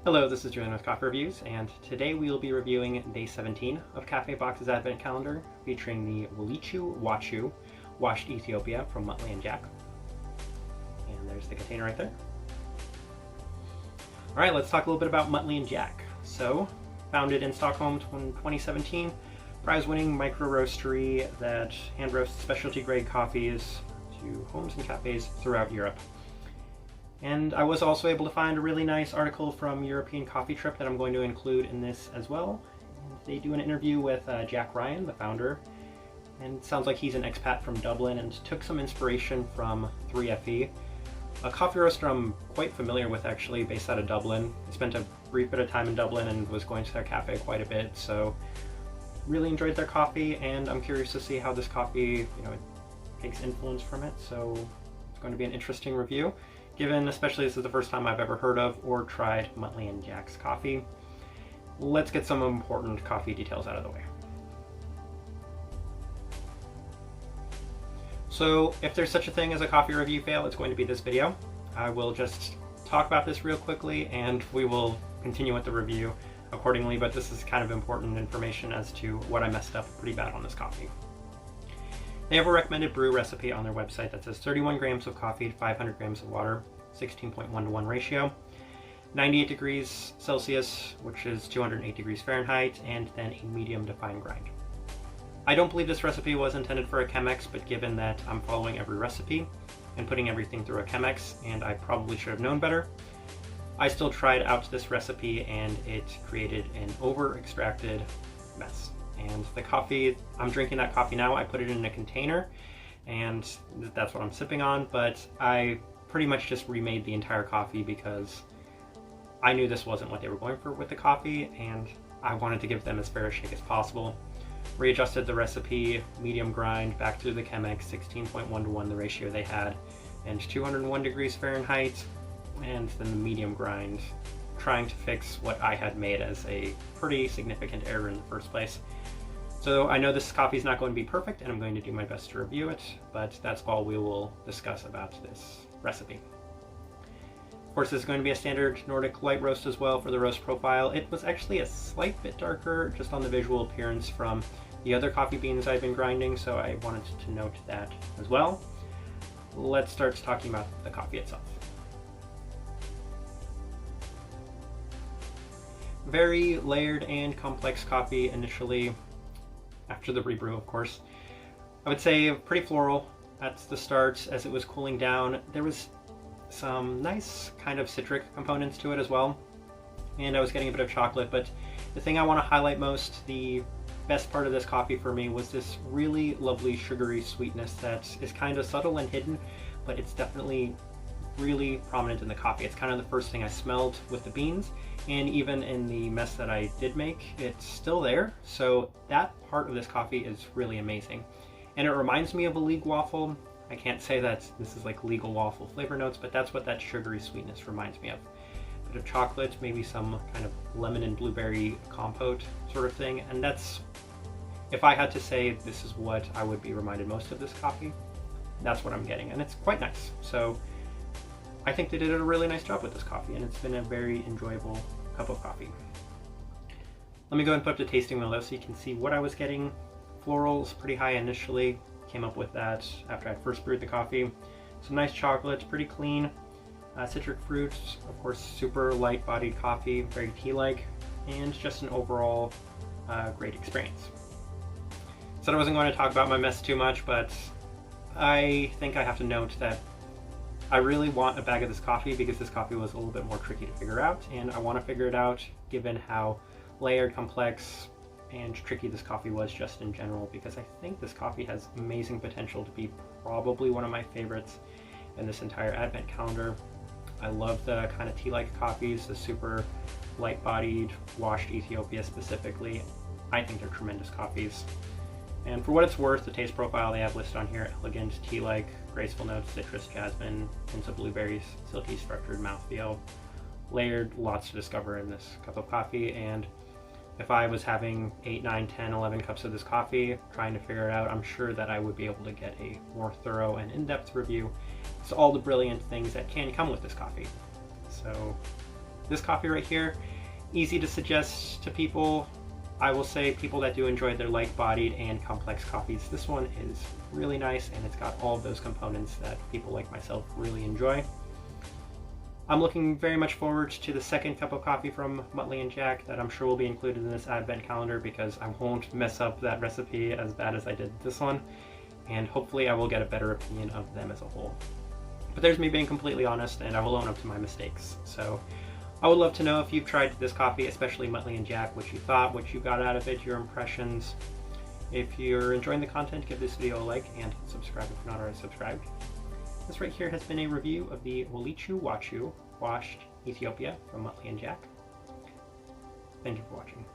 Hello, this is Julian with Coffee Reviews, and today we will be reviewing day 17 of KaffeBox's Advent Calendar, featuring the Wolichu Wachu Washed Ethiopia from Muttley and Jack. And there's the container right there. Alright, let's talk a little bit about Muttley and Jack. So, founded in Stockholm in 2017, prize-winning micro-roastery that hand-roasts specialty-grade coffees to homes and cafes throughout Europe. And I was also able to find a really nice article from European Coffee Trip that I'm going to include in this as well. They do an interview with Jack Ryan, the founder, and it sounds like he's an expat from Dublin and took some inspiration from 3FE, a coffee roaster I'm quite familiar with actually, based out of Dublin. I spent a brief bit of time in Dublin and was going to their cafe quite a bit, so really enjoyed their coffee, and I'm curious to see how this coffee, it takes influence from it, so it's going to be an interesting review, given especially this is the first time I've ever heard of or tried Muttley and Jack's coffee. Let's get some important coffee details out of the way. So if there's such a thing as a coffee review fail, it's going to be this video. I will just talk about this real quickly and we will continue with the review accordingly, but this is kind of important information as to what I messed up pretty bad on this coffee. They have a recommended brew recipe on their website that says 31 grams of coffee, 500 grams of water, 16.1 to 1 ratio, 98 degrees Celsius, which is 208 degrees Fahrenheit, and then a medium to fine grind. I don't believe this recipe was intended for a Chemex, but given that I'm following every recipe and putting everything through a Chemex, and I probably should have known better, I still tried out this recipe and it created an over-extracted mess. And the coffee, I'm drinking that coffee now, I put it in a container and that's what I'm sipping on, but I pretty much just remade the entire coffee because I knew this wasn't what they were going for with the coffee and I wanted to give them as fair a shake as possible. Readjusted the recipe, medium grind, back through the Chemex, 16.1 to 1 the ratio they had, and 201 degrees Fahrenheit, and then the medium grind, trying to fix what I had made as a pretty significant error in the first place. So I know this coffee is not going to be perfect and I'm going to do my best to review it, but that's all we will discuss about this recipe. Of course, this is going to be a standard Nordic light roast as well for the roast profile. It was actually a slight bit darker just on the visual appearance from the other coffee beans I've been grinding, so I wanted to note that as well. Let's start talking about the coffee itself. Very layered and complex coffee initially, after the rebrew of course. I would say pretty floral at the start as it was cooling down. There was some nice kind of citric components to it as well, and I was getting a bit of chocolate, but the thing I want to highlight most, the best part of this coffee for me, was this really lovely sugary sweetness that is kind of subtle and hidden, but it's definitely really prominent in the coffee. It's kind of the first thing I smelled with the beans, and even in the mess that I did make, it's still there. So that part of this coffee is really amazing. And it reminds me of a League waffle. I can't say that this is like legal waffle flavor notes, but that's what that sugary sweetness reminds me of. A bit of chocolate, maybe some kind of lemon and blueberry compote sort of thing. And that's, if I had to say this is what I would be reminded most of this coffee, that's what I'm getting. And it's quite nice. So I think they did a really nice job with this coffee, and it's been a very enjoyable cup of coffee. Let me go and put up the tasting wheel though so you can see what I was getting. Florals pretty high initially, came up with that after I first brewed the coffee. Some nice chocolate, pretty clean. Citric fruits, of course, super light bodied coffee, very tea-like, and just an overall great experience. Said I wasn't going to talk about my mess too much, but I think I have to note that I really want a bag of this coffee because this coffee was a little bit more tricky to figure out, and I want to figure it out given how layered, complex, and tricky this coffee was just in general, because I think this coffee has amazing potential to be probably one of my favorites in this entire Advent calendar. I love the kind of tea-like coffees, the super light-bodied, washed Ethiopia specifically. I think they're tremendous coffees. And for what it's worth, the taste profile they have listed on here: elegant, tea-like, graceful notes, citrus, jasmine, hints of blueberries, silky structured mouthfeel. Layered, lots to discover in this cup of coffee, and if I was having 8, 9, 10, 11 cups of this coffee, trying to figure it out, I'm sure that I would be able to get a more thorough and in-depth review. It's all the brilliant things that can come with this coffee. So This coffee right here, easy to suggest to people. I will say people that do enjoy their light bodied and complex coffees. This one is really nice, and it's got all of those components that people like myself really enjoy. I'm looking very much forward to the second cup of coffee from Muttley and Jack that I'm sure will be included in this advent calendar, because I won't mess up that recipe as bad as I did this one, and hopefully I will get a better opinion of them as a whole. But there's me being completely honest, and I will own up to my mistakes. So I would love to know if you've tried this coffee, especially Muttley and Jack, what you thought, what you got out of it, your impressions. If you're enjoying the content, give this video a like and subscribe if you're not already subscribed. This right here has been a review of the Wolichu Wachu washed Ethiopia from Muttley and Jack. Thank you for watching.